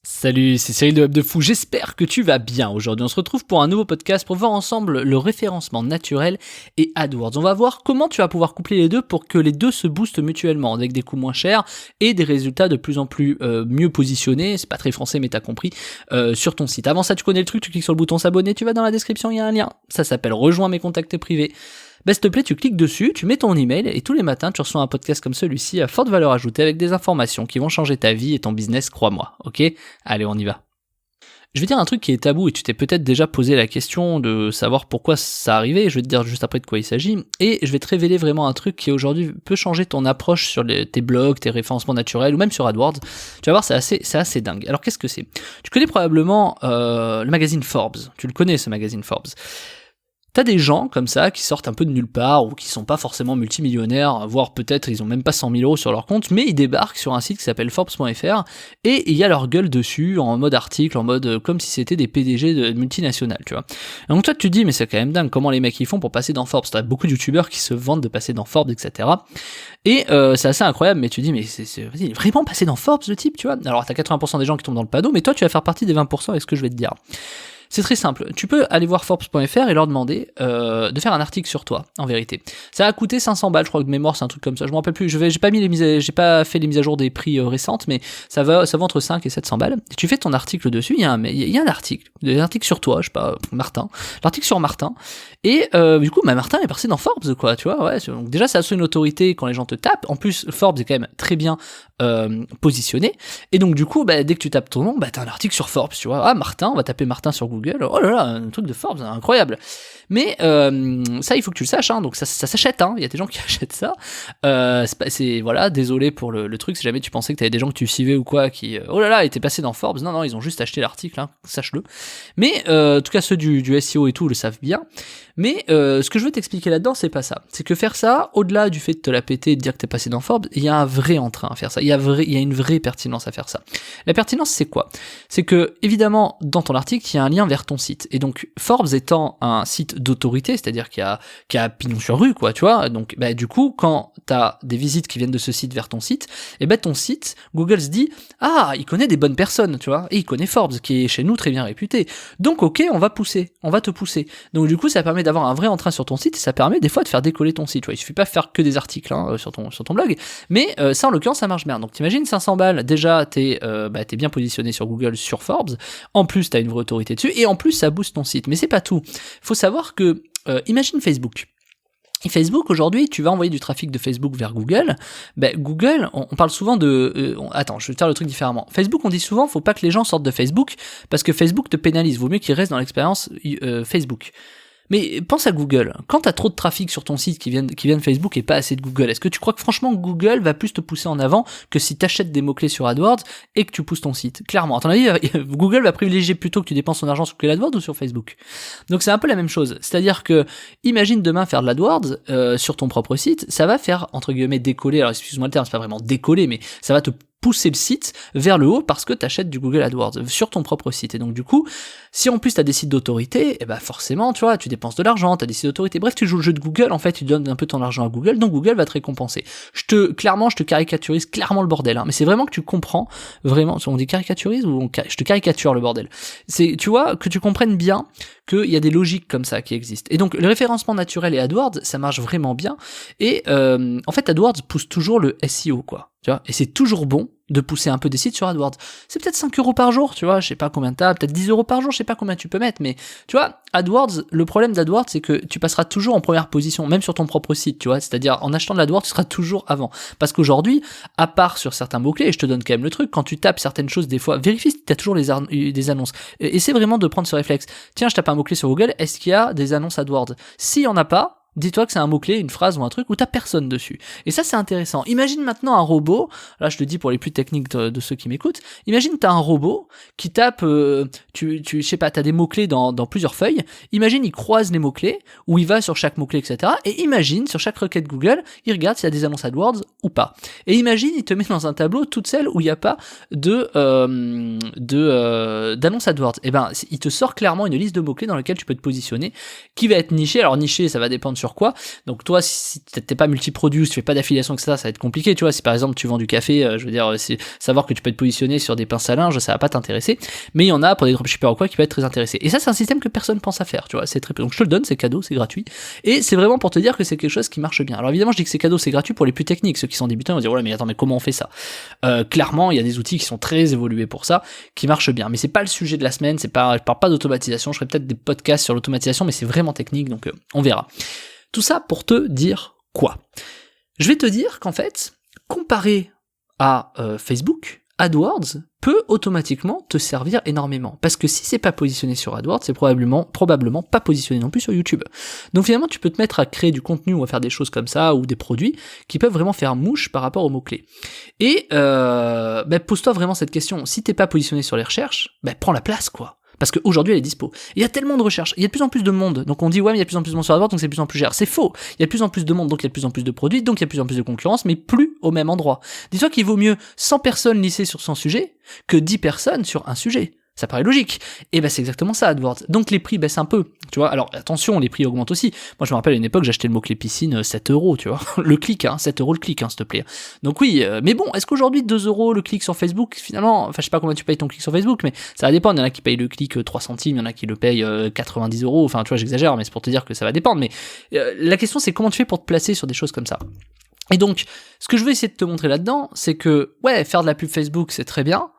Salut, c'est Cyril de Web de Fou, j'espère que tu vas bien. Aujourd'hui on se retrouve pour un nouveau podcast pour voir ensemble le référencement naturel et AdWords. On va voir comment tu vas pouvoir coupler les deux pour que les deux se boostent mutuellement avec des coûts moins chers et des résultats de plus en plus mieux positionnés, c'est pas très français mais t'as compris, sur ton site. Avant ça tu connais le truc, tu cliques sur le bouton s'abonner, tu vas dans la description, il y a un lien, ça s'appelle rejoins mes contacts privés. S'il te plaît, tu cliques dessus, tu mets ton email et tous les matins, tu reçois un podcast comme celui-ci à forte valeur ajoutée avec des informations qui vont changer ta vie et ton business, crois-moi. Ok ? Allez, on y va. Je vais dire un truc qui est tabou et tu t'es peut-être déjà posé la question de savoir pourquoi ça arrivait. Je vais te dire juste après de quoi il s'agit et je vais te révéler vraiment un truc qui aujourd'hui peut changer ton approche sur tes blogs, tes référencements naturels ou même sur AdWords. Tu vas voir, c'est assez dingue. Alors qu'est-ce que c'est ? Tu connais probablement le magazine Forbes. Tu le connais ce magazine Forbes. T'as des gens comme ça qui sortent un peu de nulle part ou qui sont pas forcément multimillionnaires, voire peut-être ils ont même pas 100 000 euros sur leur compte, mais ils débarquent sur un site qui s'appelle Forbes.fr et il y a leur gueule dessus en mode article, en mode comme si c'était des PDG de multinationales, tu vois. Et donc toi tu te dis mais c'est quand même dingue comment les mecs ils font pour passer dans Forbes. T'as beaucoup de youtubeurs qui se vantent de passer dans Forbes, etc. Et c'est assez incroyable, mais tu te dis mais vas-y, il est vraiment passé dans Forbes le type, tu vois. Alors t'as 80% des gens qui tombent dans le panneau, mais toi tu vas faire partie des 20% avec ce que je vais te dire. C'est très simple, tu peux aller voir Forbes.fr et leur demander de faire un article sur toi, en vérité. Ça a coûté 500 balles, je crois que de mémoire c'est un truc comme ça, je me rappelle plus, j'ai pas fait les mises à jour des prix récentes, mais ça va entre 5 et 700 balles. Et tu fais ton article dessus, il y a un article sur toi, je sais pas, Martin, l'article sur Martin, et du coup, Martin est passé dans Forbes, quoi, tu vois, ouais, donc déjà ça a une autorité quand les gens te tapent, en plus Forbes est quand même très bien positionné, et donc du coup, dès que tu tapes ton nom, t'as un article sur Forbes, tu vois, ah Martin, on va taper Martin sur Google, oh là là, un truc de Forbes, incroyable. Mais ça, il faut que tu le saches, hein, donc ça s'achète, hein, il y a des gens qui achètent ça. Voilà, désolé pour le truc, si jamais tu pensais que t'avais des gens que tu suivais ou quoi, qui, oh là là, étaient passés dans Forbes, non, ils ont juste acheté l'article, hein, sache-le. Mais en tout cas, ceux du SEO et tout le savent bien. Mais ce que je veux t'expliquer là-dedans, c'est pas ça. C'est que faire ça, au-delà du fait de te la péter et de dire que t'es passé dans Forbes, il y a un vrai entrain à faire ça. Il y a une vraie pertinence à faire ça. La pertinence, c'est quoi ? C'est que, évidemment, dans ton article, il y a un lien vers ton site. Et donc, Forbes étant un site d'autorité, c'est-à-dire qui a pignon sur rue, quoi, tu vois. Donc, du coup, quand t'as des visites qui viennent de ce site vers ton site, et ton site, Google se dit, ah, il connaît des bonnes personnes, tu vois. Et il connaît Forbes, qui est chez nous très bien réputé. Donc, ok, on va te pousser. Donc, du coup, ça permet d'avoir un vrai entrain sur ton site, et ça permet des fois de faire décoller ton site, tu vois. Il suffit pas de faire que des articles, hein, sur ton blog, mais ça, en l'occurrence, ça marche bien. Donc, t'imagines 500 balles, déjà, t'es bien positionné sur Google, sur Forbes, en plus, t'as une vraie autorité dessus, et en plus, ça booste ton site. Mais c'est pas tout. Faut savoir que, imagine Facebook. Et Facebook, aujourd'hui, tu vas envoyer du trafic de Facebook vers Google. Google, on parle souvent de... attends, je vais faire le truc différemment. Facebook, on dit souvent, faut pas que les gens sortent de Facebook, parce que Facebook te pénalise. Vaut mieux qu'ils restent dans l'expérience Facebook. Mais pense à Google. Quand t'as trop de trafic sur ton site qui vient de Facebook et pas assez de Google, est-ce que tu crois que franchement Google va plus te pousser en avant que si t'achètes des mots-clés sur AdWords et que tu pousses ton site ? Clairement. À ton avis, Google va privilégier plutôt que tu dépenses ton argent sur AdWords ou sur Facebook ? Donc c'est un peu la même chose. C'est-à-dire que, imagine demain faire de l'AdWords sur ton propre site, ça va faire, entre guillemets, décoller, alors excuse-moi le terme, c'est pas vraiment décoller, mais ça va te pousser le site vers le haut parce que tu achètes du Google AdWords sur ton propre site. Et donc du coup, si en plus tu as des sites d'autorité, forcément, tu vois, tu dépenses de l'argent, tu as des sites d'autorité. Bref, tu joues le jeu de Google, en fait, tu donnes un peu ton argent à Google, donc Google va te récompenser. Je te caricaturise clairement le bordel, hein, mais c'est vraiment que tu comprends, vraiment, on dit caricaturise ou je te caricature le bordel. C'est, tu vois, que tu comprennes bien qu'il y a des logiques comme ça qui existent. Et donc, le référencement naturel et AdWords, ça marche vraiment bien. Et en fait, AdWords pousse toujours le SEO, quoi. Tu vois, et c'est toujours bon de pousser un peu des sites sur AdWords. C'est peut-être 5 euros par jour, tu vois, je sais pas combien t'as, peut-être 10 euros par jour, je sais pas combien tu peux mettre, mais tu vois, AdWords, le problème d'AdWords, c'est que tu passeras toujours en première position, même sur ton propre site, tu vois, c'est-à-dire en achetant de l'AdWords, tu seras toujours avant. Parce qu'aujourd'hui, à part sur certains mots-clés, et je te donne quand même le truc, quand tu tapes certaines choses, des fois, vérifie si t'as toujours des annonces. Essaie vraiment de prendre ce réflexe. Tiens, je tape un mot-clé sur Google, est-ce qu'il y a des annonces AdWords ? S'il y en a pas, dis-toi que c'est un mot-clé, une phrase ou un truc où t'as personne dessus. Et ça, c'est intéressant. Imagine maintenant un robot, là je te dis pour les plus techniques de ceux qui m'écoutent, imagine t'as un robot qui tape, je sais pas, t'as des mots-clés dans plusieurs feuilles, imagine il croise les mots-clés, ou il va sur chaque mot-clé, etc. Et imagine, sur chaque requête Google, il regarde s'il y a des annonces AdWords ou pas. Et imagine, il te met dans un tableau toutes celles où il n'y a pas d'annonces AdWords. Et il te sort clairement une liste de mots-clés dans lesquels tu peux te positionner, qui va être niché. Alors niché, ça va dépendre sur quoi. Donc toi, si t'es pas multi-produit, si tu fais pas d'affiliation, etc., ça va être compliqué, tu vois. Si par exemple tu vends du café, je veux dire, c'est savoir que tu peux être positionné sur des pinces à linge, ça va pas t'intéresser. Mais il y en a pour des dropshippers ou quoi qui peut être très intéressé. Et ça, c'est un système que personne pense à faire, tu vois. C'est très peu. Donc je te le donne, c'est cadeau, c'est gratuit. Et c'est vraiment pour te dire que c'est quelque chose qui marche bien. Alors évidemment, je dis que c'est cadeau, c'est gratuit pour les plus techniques. Ceux qui sont débutants vont dire, ouais, mais attends, mais comment on fait ça? Clairement, il y a des outils qui sont très évolués pour ça, qui marchent bien. Mais c'est pas le sujet de la semaine, je parle pas d'automatisation, je ferai peut-être des podcasts sur l'automatisation, mais c'est vraiment technique, donc on verra. Tout ça pour te dire quoi? Je vais te dire qu'en fait, comparé à Facebook, AdWords peut automatiquement te servir énormément. Parce que si c'est pas positionné sur AdWords, c'est probablement pas positionné non plus sur YouTube. Donc finalement, tu peux te mettre à créer du contenu ou à faire des choses comme ça, ou des produits qui peuvent vraiment faire mouche par rapport aux mots-clés. Et pose-toi vraiment cette question. Si t'es pas positionné sur les recherches, prends la place, quoi. Parce qu'aujourd'hui, elle est dispo. Il y a tellement de recherches, il y a de plus en plus de monde. Donc on dit, ouais, mais il y a de plus en plus de monde sur AdWords, donc c'est de plus en plus cher. C'est faux. Il y a de plus en plus de monde, donc il y a de plus en plus de produits, donc il y a de plus en plus de concurrence, mais plus au même endroit. Dis-toi qu'il vaut mieux 100 personnes lissées sur 100 sujets que 10 personnes sur un sujet. Ça paraît logique. Et c'est exactement ça, AdWords. Donc les prix baissent un peu, tu vois. Alors attention, les prix augmentent aussi. Moi je me rappelle à une époque, j'achetais le mot-clé piscine 7€, tu vois. Le clic, 7€ le clic, s'il te plaît. Donc oui, mais bon, est-ce qu'aujourd'hui 2€ le clic sur Facebook, finalement, enfin je sais pas combien tu payes ton clic sur Facebook, mais ça va dépendre. Il y en a qui payent le clic 3 centimes, il y en a qui le payent 90€, enfin tu vois, j'exagère, mais c'est pour te dire que ça va dépendre. Mais la question c'est comment tu fais pour te placer sur des choses comme ça. Et donc, ce que je veux essayer de te montrer là-dedans, c'est que, ouais, faire de la pub Facebook, c'est très bien.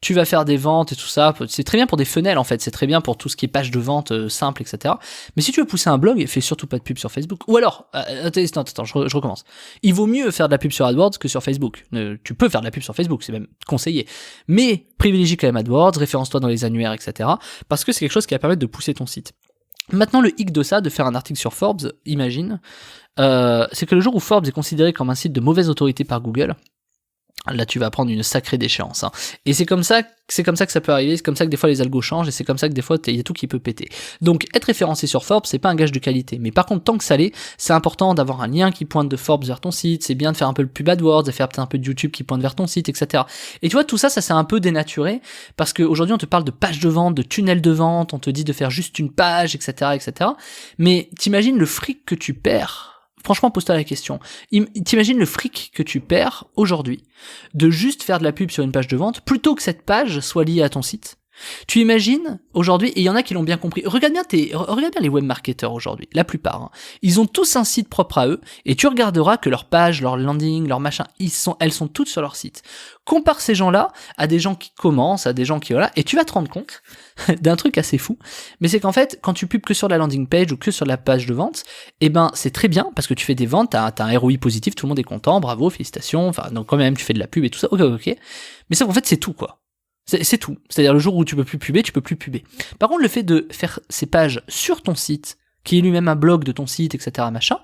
Tu vas faire des ventes et tout ça, c'est très bien pour des funnels en fait, c'est très bien pour tout ce qui est page de vente simple, etc. Mais si tu veux pousser un blog, fais surtout pas de pub sur Facebook. Ou alors, attends, je recommence. Il vaut mieux faire de la pub sur AdWords que sur Facebook. Tu peux faire de la pub sur Facebook, c'est même conseillé. Mais privilégie quand même AdWords, référence-toi dans les annuaires, etc. Parce que c'est quelque chose qui va permettre de pousser ton site. Maintenant, le hic de ça, de faire un article sur Forbes, imagine, c'est que le jour où Forbes est considéré comme un site de mauvaise autorité par Google, là tu vas prendre une sacrée déchéance, Et c'est comme ça que ça peut arriver, c'est comme ça que des fois les algos changent, et c'est comme ça que des fois il y a tout qui peut péter. Donc être référencé sur Forbes, c'est pas un gage de qualité, mais par contre tant que ça l'est, c'est important d'avoir un lien qui pointe de Forbes vers ton site, c'est bien de faire un peu le pub AdWords, de faire peut-être un peu de YouTube qui pointe vers ton site, etc. Et tu vois, tout ça s'est un peu dénaturé, parce qu'aujourd'hui on te parle de page de vente, de tunnel de vente, on te dit de faire juste une page, etc., etc. Mais t'imagines le fric que tu perds. Franchement, pose-toi la question. T'imagines le fric que tu perds aujourd'hui de juste faire de la pub sur une page de vente plutôt que cette page soit liée à ton site. Tu imagines aujourd'hui, et il y en a qui l'ont bien compris, regarde bien les webmarketeurs aujourd'hui, la plupart, ils ont tous un site propre à eux, et tu regarderas que leur page, leur landing, leur machin, elles sont toutes sur leur site. Compare ces gens-là à des gens qui commencent, à des gens qui, voilà, et tu vas te rendre compte d'un truc assez fou, mais c'est qu'en fait, quand tu pubes que sur la landing page ou que sur la page de vente, c'est très bien, parce que tu fais des ventes, t'as un ROI positif, tout le monde est content, bravo, félicitations, enfin, donc quand même, tu fais de la pub et tout ça, ok, mais ça, en fait, c'est tout, quoi. C'est tout. C'est-à-dire le jour où tu peux plus puber, tu peux plus puber. Par contre, le fait de faire ces pages sur ton site, qui est lui-même un blog de ton site, etc., machin,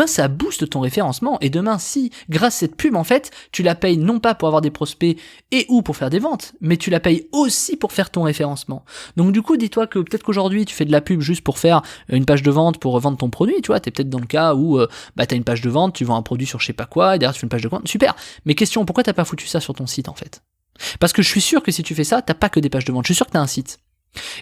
ça booste ton référencement. Et demain, si, grâce à cette pub, en fait, tu la payes non pas pour avoir des prospects et ou pour faire des ventes, mais tu la payes aussi pour faire ton référencement. Donc du coup, dis-toi que peut-être qu'aujourd'hui, tu fais de la pub juste pour faire une page de vente, pour vendre ton produit, tu vois, t'es peut-être dans le cas où, t'as une page de vente, tu vends un produit sur je sais pas quoi, et derrière tu fais une page de vente, super. Mais question, pourquoi t'as pas foutu ça sur ton site, en fait? Parce que je suis sûr que si tu fais ça, t'as pas que des pages de vente, je suis sûr que t'as un site.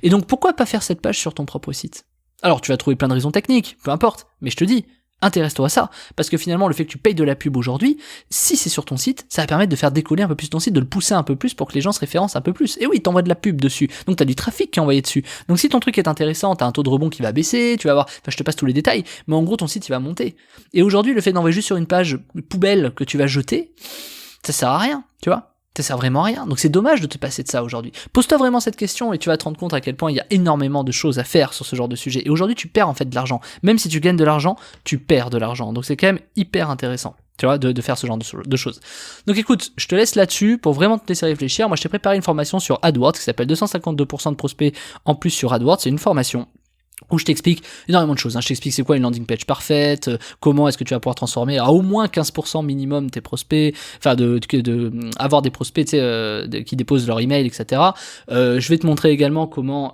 Et donc pourquoi pas faire cette page sur ton propre site? Alors tu vas trouver plein de raisons techniques, peu importe, mais je te dis, intéresse-toi à ça, parce que finalement le fait que tu payes de la pub aujourd'hui, si c'est sur ton site, ça va permettre de faire décoller un peu plus ton site, de le pousser un peu plus pour que les gens se référencent un peu plus. Et oui, t'envoies de la pub dessus, donc t'as du trafic qui est envoyé dessus. Donc si ton truc est intéressant, t'as un taux de rebond qui va baisser, tu vas avoir, enfin je te passe tous les détails, mais en gros ton site il va monter. Et aujourd'hui le fait d'envoyer juste sur une page poubelle que tu vas jeter, ça sert à rien, tu vois. Ça sert vraiment à rien. Donc c'est dommage de te passer de ça aujourd'hui. Pose-toi vraiment cette question et tu vas te rendre compte à quel point il y a énormément de choses à faire sur ce genre de sujet. Et aujourd'hui, tu perds en fait de l'argent. Même si tu gagnes de l'argent, tu perds de l'argent. Donc c'est quand même hyper intéressant, tu vois, de faire ce genre de choses. Donc écoute, je te laisse là-dessus pour vraiment te laisser réfléchir. Moi, je t'ai préparé une formation sur AdWords qui s'appelle 252% de prospects en plus sur AdWords. C'est une formation où je t'explique énormément de choses. Je t'explique c'est quoi une landing page parfaite, comment est-ce que tu vas pouvoir transformer à au moins 15% minimum tes prospects, enfin de avoir des prospects qui déposent leur email, etc. Je vais te montrer également comment,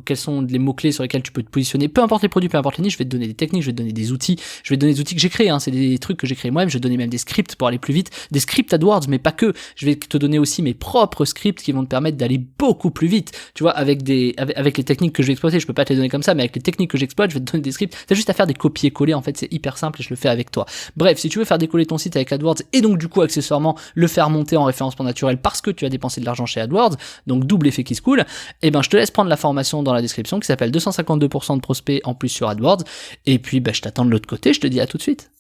quels sont les mots-clés sur lesquels tu peux te positionner, peu importe les produits, peu importe les niches. Je vais te donner des techniques, je vais te donner des outils, je vais te donner des outils que j'ai créés, c'est des trucs que j'ai créés moi-même. Je vais te donner même des scripts pour aller plus vite, des scripts AdWords, mais pas que. Je vais te donner aussi mes propres scripts qui vont te permettre d'aller beaucoup plus vite, tu vois, avec les techniques que je vais exploiter. Je peux pas te les donner comme ça, mais avec les techniques que j'exploite, je vais te donner des scripts. T'as juste à faire des copier-coller, en fait, c'est hyper simple et je le fais avec toi. Bref, si tu veux faire décoller ton site avec AdWords et donc du coup accessoirement le faire monter en référencement naturel parce que tu as dépensé de l'argent chez AdWords, donc double effet qui se coule, et ben je te laisse prendre la formation dans la description qui s'appelle 252% de prospects en plus sur AdWords, et puis je t'attends de l'autre côté, je te dis à tout de suite.